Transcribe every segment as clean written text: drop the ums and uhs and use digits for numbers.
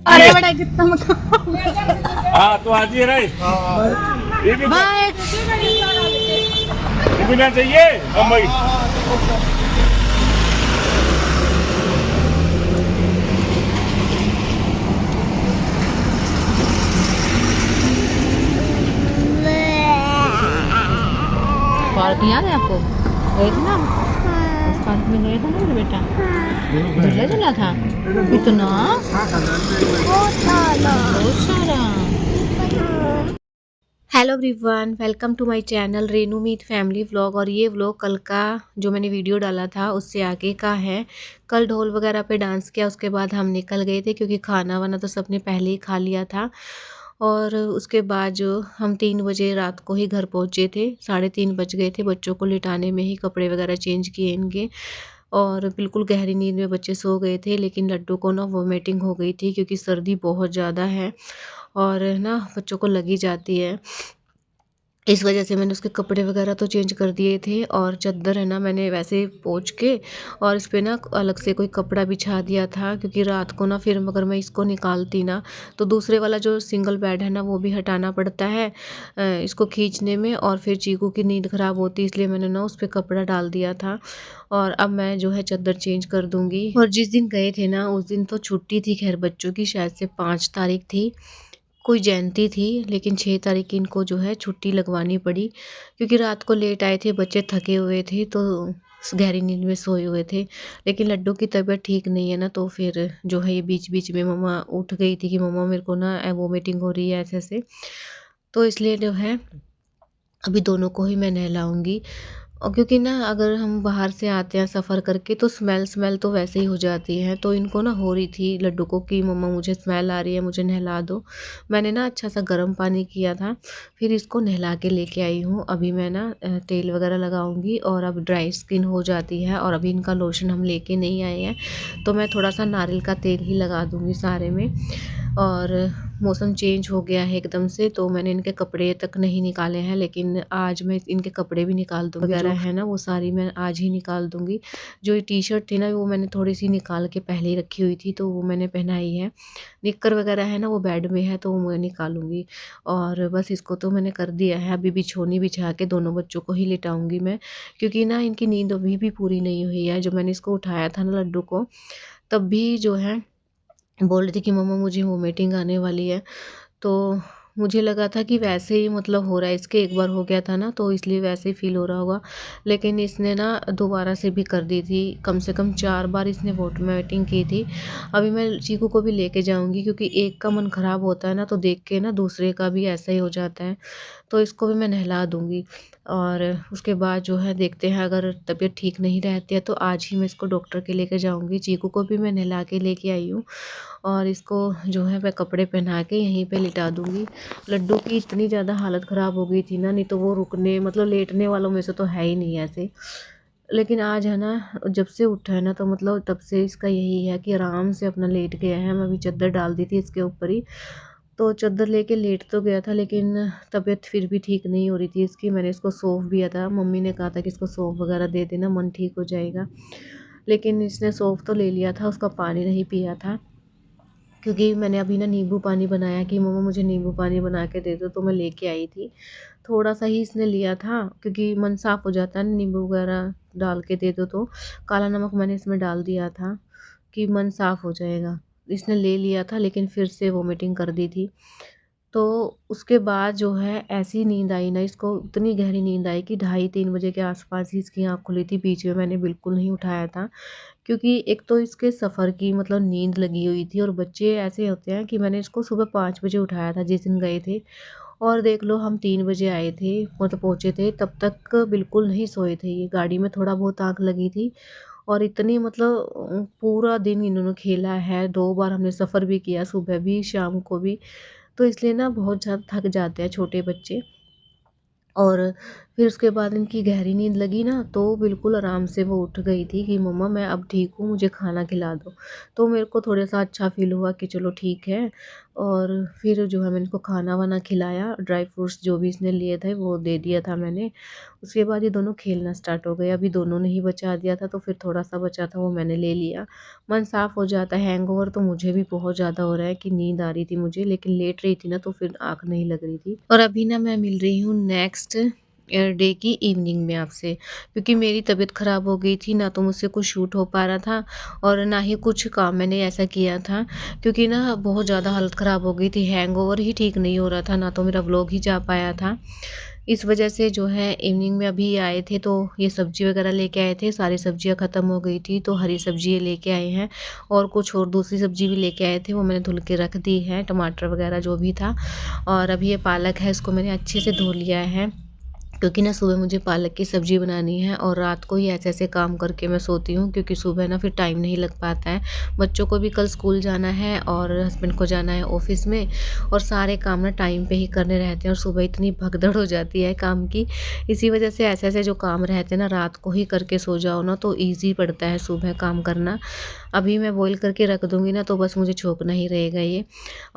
अरे बड़ा कितना मतलब हाँ तो आज ही रहे ये भी ना चाहिए भाई। पार्क याद है आपको? गए थे ना उस पार्क में गए थे ना मेरे बेटा? झूला झूला था इतना बहुत सारा। Hello everyone, welcome to my channel Renu Meet family vlog. और ये व्लॉग कल का जो मैंने वीडियो डाला था उससे आगे का है। कल ढोल वगैरह पे डांस किया, उसके बाद हम निकल गए थे क्योंकि खाना वाना तो सबने पहले ही खा लिया था। और उसके बाद जो हम 3 बजे रात को ही घर पहुँचे थे, 3:30 बज गए थे। बच्चों को लिटाने में ही कपड़े वगैरह चेंज किए इनके, और बिल्कुल गहरी नींद में बच्चे सो गए थे। लेकिन लड्डू को ना वोमिटिंग हो गई थी क्योंकि सर्दी बहुत ज़्यादा है और ना बच्चों को लगी जाती है। इस वजह से मैंने उसके कपड़े वगैरह तो चेंज कर दिए थे, और चादर है ना मैंने वैसे ही पोंछ के और इस पे ना अलग से कोई कपड़ा बिछा दिया था, क्योंकि रात को ना फिर अगर मैं इसको निकालती ना तो दूसरे वाला जो सिंगल बेड है ना वो भी हटाना पड़ता है इसको खींचने में, और फिर चीकू की नींद ख़राब होती, इसलिए मैंने ना उस पर कपड़ा डाल दिया था। और अब मैं जो है चादर चेंज कर दूँगी। और जिस दिन गए थे ना उस दिन तो छुट्टी थी, खैर बच्चों की शायद से 5 तारीख थी, कोई जयंती थी, लेकिन 6 तारीख इनको जो है छुट्टी लगवानी पड़ी क्योंकि रात को लेट आए थे, बच्चे थके हुए थे तो गहरी नींद में सोए हुए थे। लेकिन लड्डू की तबीयत ठीक नहीं है ना, तो फिर जो है ये बीच बीच में मम्मा उठ गई थी कि मम्मा मेरे को ना वोमिटिंग हो रही है ऐसे ऐसे, तो इसलिए जो है अभी दोनों को ही मैं नहलाऊंगी। और क्योंकि ना अगर हम बाहर से आते हैं सफ़र करके तो स्मेल स्मेल तो वैसे ही हो जाती है, तो इनको ना हो रही थी लड्डू को कि मम्मा मुझे स्मेल आ रही है, मुझे नहला दो। मैंने ना अच्छा सा गर्म पानी किया था, फिर इसको नहला के लेके आई हूँ। अभी मैं ना तेल वगैरह लगाऊंगी, और अब ड्राई स्किन हो जाती है और अभी इनका लोशन हम लेके नहीं आए हैं, तो मैं थोड़ा सा नारियल का तेल ही लगा दूँगी सारे में। और मौसम चेंज हो गया है एकदम से, तो मैंने इनके कपड़े तक नहीं निकाले हैं, लेकिन आज मैं इनके कपड़े भी निकाल दूँगी। वगैरह है ना वो सारी मैं आज ही निकाल दूँगी। जो ये टी-शर्ट थी ना वो मैंने थोड़ी-सी निकाल के पहले ही रखी हुई थी, तो वो मैंने पहनाई है। निक्कर वगैरह है ना वो बेड में है, तो वो मैं निकालूँगी। और बस इसको तो मैंने कर दिया है, अभी बिछोनी बिछा के दोनों बच्चों को ही लिटाऊँगी मैं, क्योंकि ना इनकी नींद अभी भी पूरी नहीं हुई है। जब मैंने इसको उठाया था ना लड्डू को, तब भी जो है बोल रही थी कि मम्मा मुझे वोमिटिंग आने वाली है। तो मुझे लगा था कि वैसे ही मतलब हो रहा है इसके, एक बार हो गया था ना तो इसलिए वैसे ही फ़ील हो रहा होगा। लेकिन इसने ना दोबारा से भी कर दी थी, कम से कम 4 बार इसने वोमिटिंग की थी। अभी मैं चीकू को भी लेके जाऊँगी, क्योंकि एक का मन ख़राब होता है ना तो देख के ना दूसरे का भी ऐसा ही हो जाता है। तो इसको भी मैं नहला दूँगी, और उसके बाद जो है देखते हैं, अगर तबीयत ठीक नहीं रहती है तो आज ही मैं इसको डॉक्टर के लेके जाऊँगी। चीकू को भी मैं नहला के लेके आई हूँ, और इसको जो है मैं कपड़े पहना के यहीं पे लिटा दूँगी। लड्डू की इतनी ज़्यादा हालत ख़राब हो गई थी ना, नहीं तो वो रुकने मतलब लेटने वालों में से तो है ही नहीं ऐसे। लेकिन आज है ना, जब से उठा है ना तो मतलब तब से इसका यही है कि आराम से अपना लेट गया है। मैं अभी चादर डाल दी थी इसके ऊपर ही, तो चादर लेके लेट तो गया था, लेकिन तबीयत फिर भी ठीक नहीं हो रही थी इसकी। मैंने इसको सौंफ दिया था, मम्मी ने कहा था कि इसको सौंफ वगैरह दे देना, मन ठीक हो जाएगा। लेकिन इसने सौंफ तो ले लिया था, उसका पानी नहीं पिया था, क्योंकि मैंने अभी ना नींबू पानी बनाया कि मम्मा मुझे नींबू पानी बना के दे दो, तो मैं लेके आई थी। थोड़ा सा ही इसने लिया था, क्योंकि मन साफ़ हो जाता है ना नींबू वगैरह डाल के दे दो तो। काला नमक मैंने इसमें डाल दिया था कि मन साफ़ हो जाएगा। इसने ले लिया था, लेकिन फिर से वोमिटिंग कर दी थी। तो उसके बाद जो है ऐसी नींद आई ना इसको, इतनी गहरी नींद आई कि 2:30-3 बजे के आस-पास ही इसकी आँख खुली थी। बीच में मैंने बिल्कुल नहीं उठाया था, क्योंकि एक तो इसके सफ़र की मतलब नींद लगी हुई थी, और बच्चे ऐसे होते हैं कि मैंने इसको सुबह 5 बजे उठाया था जिस दिन गए थे, और देख लो हम 3 बजे आए थे, मतलब पहुँचे थे, तब तक बिल्कुल नहीं सोए थे ये। गाड़ी में थोड़ा बहुत आँख लगी थी, और इतनी मतलब पूरा दिन इन्होंने खेला है, 2 बार हमने सफ़र भी किया, सुबह भी शाम को भी। तो इसलिए ना बहुत ज़्यादा थक जाते हैं छोटे बच्चे। और फिर उसके बाद इनकी गहरी नींद लगी ना, तो बिल्कुल आराम से वो उठ गई थी कि मम्मा मैं अब ठीक हूँ, मुझे खाना खिला दो। तो मेरे को थोड़ा-सा अच्छा फ़ील हुआ कि चलो ठीक है। और फिर जो है मैंने इनको खाना-वाना खिलाया, ड्राई फ्रूट्स जो भी इसने लिए थे वो दे दिया था मैंने। उसके बाद ये दोनों खेलना स्टार्ट हो गए, अभी दोनों ने ही बचा दिया था तो फिर थोड़ा-सा बचा था वो मैंने ले लिया। मन साफ़ हो जाता है, हैंगओवर तो मुझे भी बहुत ज़्यादा हो रहा है कि नींद आ रही थी मुझे, लेकिन लेट रही थी ना तो फिर आँख नहीं लग रही थी। और अभी ना मैं मिल रही हूँ नेक्स्ट डे की इवनिंग में आपसे, क्योंकि मेरी तबीयत ख़राब हो गई थी, ना तो मुझसे कुछ शूट हो पा रहा था और ना ही कुछ काम मैंने ऐसा किया था, क्योंकि ना बहुत ज़्यादा हालत ख़राब हो गई थी, हैंगओवर ही ठीक नहीं हो रहा था, ना तो मेरा व्लॉग ही जा पाया था। इस वजह से जो है इवनिंग में अभी आए थे तो ये सब्ज़ी वग़ैरह लेके आए थे, सारी सब्ज़ियाँ ख़त्म हो गई थी तो हरी सब्ज़ी ये लेके आए हैं और कुछ और दूसरी सब्ज़ी भी लेके आए थे, वो मैंने धुल के रख दी है, टमाटर वग़ैरह जो भी था। और अभी ये पालक है, इसको मैंने अच्छे से धो लिया है, क्योंकि ना सुबह मुझे पालक की सब्ज़ी बनानी है और रात को ही ऐसे-ऐसे काम करके मैं सोती हूँ, क्योंकि सुबह ना फिर टाइम नहीं लग पाता है। बच्चों को भी कल स्कूल जाना है और हस्बैंड को जाना है ऑफ़िस में, और सारे काम ना टाइम पे ही करने रहते हैं और सुबह इतनी भगदड़ हो जाती है काम की। इसी वजह से ऐसे-ऐसे जो काम रहते हैं ना रात को ही करके सो जाओ ना तो ईज़ी पड़ता है सुबह काम करना। अभी मैं बॉयल करके रख दूँगी ना तो बस मुझे छोंकना ही रहेगा ये।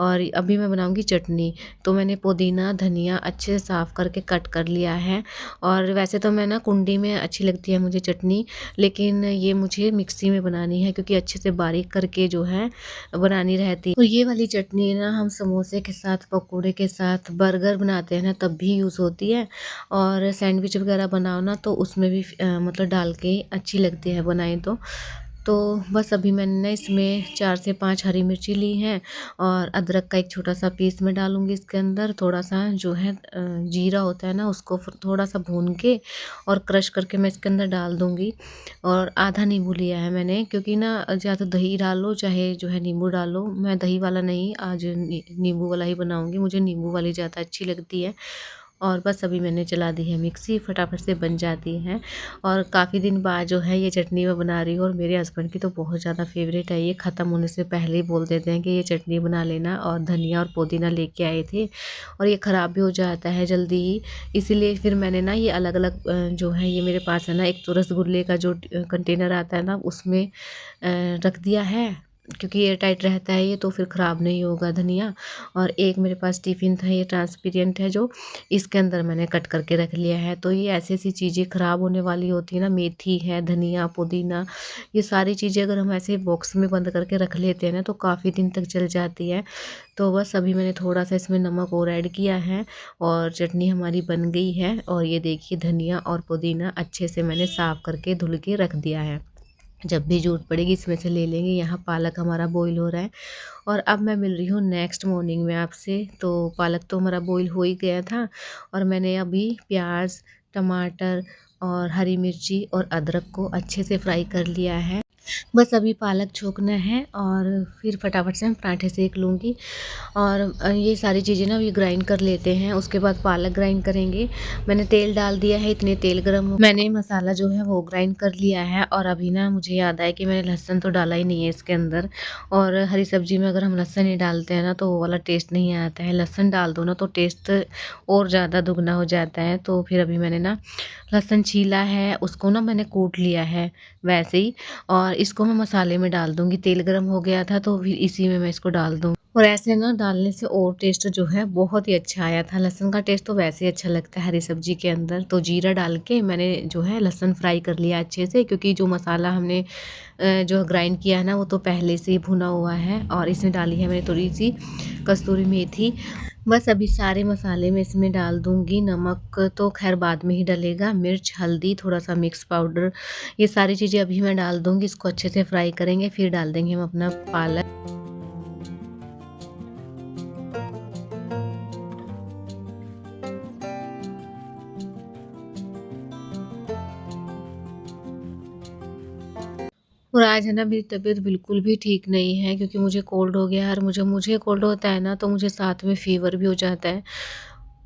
और अभी मैं बनाऊँगी चटनी, तो मैंने पुदीना, धनिया अच्छे से साफ़ करके कट कर लिया है। और वैसे तो मैं ना कुंडी में अच्छी लगती है मुझे चटनी, लेकिन ये मुझे मिक्सी में बनानी है, क्योंकि अच्छे से बारीक करके जो है बनानी रहती है। तो ये वाली चटनी ना हम समोसे के साथ, पकोड़े के साथ, बर्गर बनाते हैं ना तब भी यूज़ होती है, और सैंडविच वगैरह बनाओ ना तो उसमें भी मतलब डाल के अच्छी लगती है बनाएँ तो। तो बस अभी मैंने ना इसमें 4 से 5 हरी मिर्ची ली हैं और अदरक का एक छोटा-सा पीस मैं डालूँगी इसके अंदर, थोड़ा-सा जो है जीरा होता है ना उसको थोड़ा-सा भून के और क्रश करके मैं इसके अंदर डाल दूँगी। और आधा नींबू लिया है मैंने, क्योंकि ना या तो दही डालो चाहे जो है नींबू डालो, मैं दही वाला नहीं आज नींबू वाला ही बनाऊँगी, मुझे नींबू वाली ज़्यादा अच्छी लगती है। और बस अभी मैंने चला दी है मिक्सी, फटाफट से बन जाती है। और काफ़ी दिन बाद जो है ये चटनी मैं बना रही हूँ, और मेरे हस्बैंड की तो बहुत ज़्यादा फ़ेवरेट है ये, ख़त्म होने से पहले ही बोल देते हैं कि ये चटनी बना लेना, और धनिया और पुदीना लेके आए थे और ये ख़राब भी हो जाता है जल्दी ही, इसीलिए फिर मैंने ना ये अलग-अलग जो है ये मेरे पास है ना, एक तो रसगुल्ले का जो कंटेनर आता है ना उसमें रख दिया है, क्योंकि एयर टाइट रहता है ये तो फिर ख़राब नहीं होगा धनिया। और एक मेरे पास टिफ़िन था, ये ट्रांसपेरेंट है जो, इसके अंदर मैंने कट करके रख लिया है। तो ये ऐसी-ऐसी चीज़ें ख़राब होने वाली होती है ना, मेथी है, धनिया, पुदीना, ये सारी चीज़ें अगर हम ऐसे बॉक्स में बंद करके रख लेते हैं ना तो काफ़ी दिन तक चल जाती है। तो बस अभी मैंने थोड़ा-सा इसमें नमक और ऐड किया है और चटनी हमारी बन गई है, और ये देखिए धनिया और पुदीना अच्छे से मैंने साफ़ करके धुल के रख दिया है। जब भी ज़रूरत पड़ेगी इसमें से ले लेंगे। यहाँ पालक हमारा बॉईल हो रहा है और अब मैं मिल रही हूँ नेक्स्ट मॉर्निंग में आपसे। तो पालक तो हमारा बॉईल हो ही गया था, और मैंने अभी प्याज, टमाटर और हरी मिर्ची और अदरक को अच्छे से फ्राई कर लिया है। बस अभी पालक छोंकना है और फिर फटाफट से मैं पराठे सेक लूँगी। और ये सारी चीज़ें ना अभी ग्राइंड कर लेते हैं, उसके बाद पालक ग्राइंड करेंगे। मैंने तेल डाल दिया है, इतने तेल गरम हो, मैंने मसाला जो है वो ग्राइंड कर लिया है। और अभी ना मुझे याद आया कि मैंने लहसुन तो डाला ही नहीं है इसके अंदर, और हरी सब्ज़ी में अगर हम लहसुन नहीं डालते हैं ना तो वो वाला टेस्ट नहीं आता है। लहसुन डाल दो ना तो टेस्ट और ज़्यादा दुगना हो जाता है। तो फिर अभी मैंने ना लहसुन छीला है, उसको ना मैंने कूट लिया है वैसे ही, और इसको मैं मसाले में डाल दूँगी। तेल गरम हो गया था तो फिर इसी में मैं इसको डाल दूँ, और ऐसे ना डालने से और टेस्ट जो है बहुत ही अच्छा आया था। लहसुन का टेस्ट तो वैसे ही अच्छा लगता है हरी सब्ज़ी के अंदर। तो जीरा डाल के मैंने जो है लहसुन फ्राई कर लिया अच्छे से, क्योंकि जो मसाला हमने जो ग्राइंड किया है ना वो तो पहले से ही भुना हुआ है, और इसमें डाली है मैंने थोड़ी-सी कसूरी मेथी। बस अभी सारे मसाले मैं इसमें डाल दूँगी, नमक तो ख़ैर बाद में ही डलेगा, मिर्च, हल्दी, थोड़ा-सा मिक्स पाउडर, ये सारी चीज़ें अभी मैं डाल दूँगी। इसको अच्छे से फ्राई करेंगे, फिर डाल देंगे हम अपना पालक। और आज है ना मेरी तबीयत बिल्कुल भी ठीक नहीं है, क्योंकि मुझे कोल्ड हो गया है, और मुझे मुझे कोल्ड होता है ना तो मुझे साथ में फ़ीवर भी हो जाता है।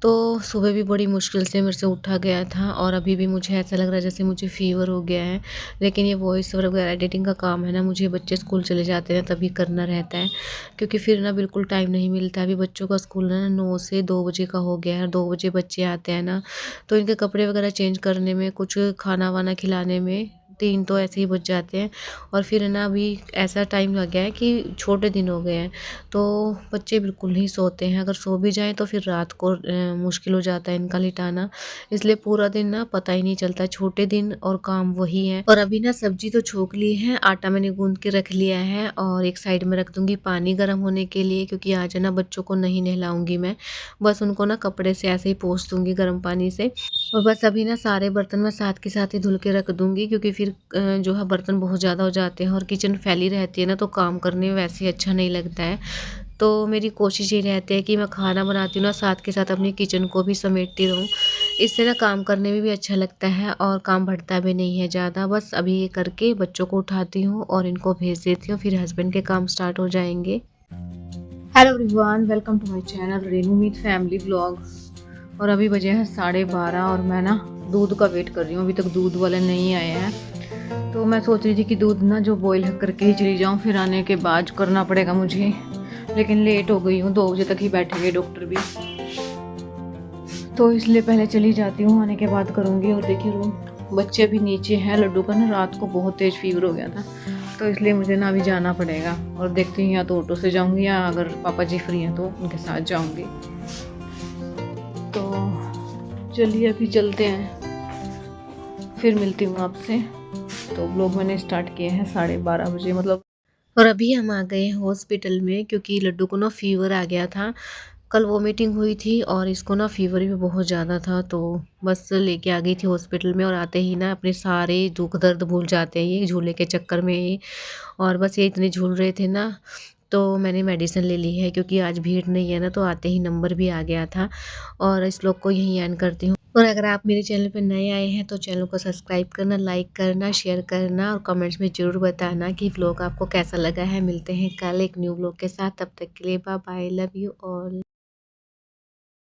तो सुबह भी बड़ी मुश्किल से मेरे से उठा गया था और अभी भी मुझे ऐसा लग रहा है जैसे मुझे फ़ीवर हो गया है। लेकिन ये वॉइस ओवर वगैरह एडिटिंग का काम है ना, मुझे बच्चे स्कूल चले जाते हैं तभी करना रहता है, क्योंकि फिर ना बिल्कुल टाइम नहीं मिलता है। अभी बच्चों का स्कूल ना 9 से 2 बजे का हो गया है, 2 बजे बच्चे आते हैं ना, तो इनके कपड़े वगैरह चेंज करने में, कुछ खाना-वाना खिलाने में 3 तो ऐसे ही बज जाते हैं। और फिर ना अभी ऐसा टाइम लग गया है कि छोटे दिन हो गए हैं, तो बच्चे बिल्कुल नहीं सोते हैं। अगर सो भी जाएँ तो फिर रात को मुश्किल हो जाता है इनका लिटाना, इसलिए पूरा दिन ना पता ही नहीं चलता है, छोटे दिन और काम वही है। और अभी ना सब्जी तो छोंक ली है, आटा मैंने गूँध के रख लिया है और एक साइड में रख दूँगी पानी गर्म होने के लिए, क्योंकि आज है ना बच्चों को नहीं नहलाऊँगी मैं, बस उनको ना कपड़े से ऐसे ही पोंछ दूँगी गर्म पानी से। और बस अभी ना सारे बर्तन मैं साथ के साथ ही धुल के रख दूँगी, क्योंकि फिर जो है बर्तन बहुत ज़्यादा हो जाते हैं और किचन फैली रहती है ना, तो काम करने में वैसे ही अच्छा नहीं लगता है। तो मेरी कोशिश ये रहती है कि मैं खाना बनाती हूँ ना, साथ के साथ अपनी किचन को भी समेटती रहूँ। इससे ना काम करने में भी अच्छा लगता है और काम बढ़ता भी नहीं है ज़्यादा। बस अभी ये करके बच्चों को उठाती हूँ और इनको भेज देती हूँ, फिर हस्बैंड के काम स्टार्ट हो जाएँगे। Hello everyone, welcome to my channel Renu Meet family vlogs. और अभी बजे हैं 12:30 और मैं ना दूध का वेट कर रही हूँ, अभी तक दूध वाले नहीं आए हैं। तो मैं सोच रही थी कि दूध ना जो बॉईल करके ही चली जाऊँ, फिर आने के बाद करना पड़ेगा मुझे, लेकिन लेट हो गई हूँ, 2 बजे तक ही बैठेंगे डॉक्टर भी, तो इसलिए पहले चली जाती हूँ, आने के बाद करूँगी। और देखिए रूम बच्चे भी नीचे हैं, लड्डू का ना रात को बहुत तेज़ फीवर हो गया था, तो इसलिए मुझे ना अभी जाना पड़ेगा। और देखती हूँ या तो ऑटो से जाऊँगी या अगर पापा जी फ्री हैं तो उनके साथ जाऊँगी। तो चलिए अभी चलते हैं, फिर मिलती हूँ आपसे। तो ब्लॉग मैंने स्टार्ट किए हैं 12:30 बजे मतलब। और अभी हम आ गए हैं हॉस्पिटल में, क्योंकि लड्डू को ना फीवर आ गया था। कल वोमिटिंग हुई थी और इसको ना फीवर भी बहुत ज़्यादा था, तो बस लेके आ गई थी हॉस्पिटल में। और आते ही ना अपने सारे दुख दर्द भूल जाते हैं ये झूले के चक्कर में ही। और बस ये इतने झूल रहे थे ना, तो मैंने मेडिसिन ले ली है, क्योंकि आज भीड़ नहीं है ना, तो आते ही नंबर भी आ गया था। और इस लोग को यहीं एंड करती हूँ। और अगर आप मेरे चैनल पर नए आए हैं तो चैनल को सब्सक्राइब करना, लाइक करना, शेयर करना और कमेंट्स में ज़रूर बताना कि व्लॉग आपको कैसा लगा है। मिलते हैं कल एक न्यू व्लॉग के साथ, तब तक के लिए bye bye, love you all.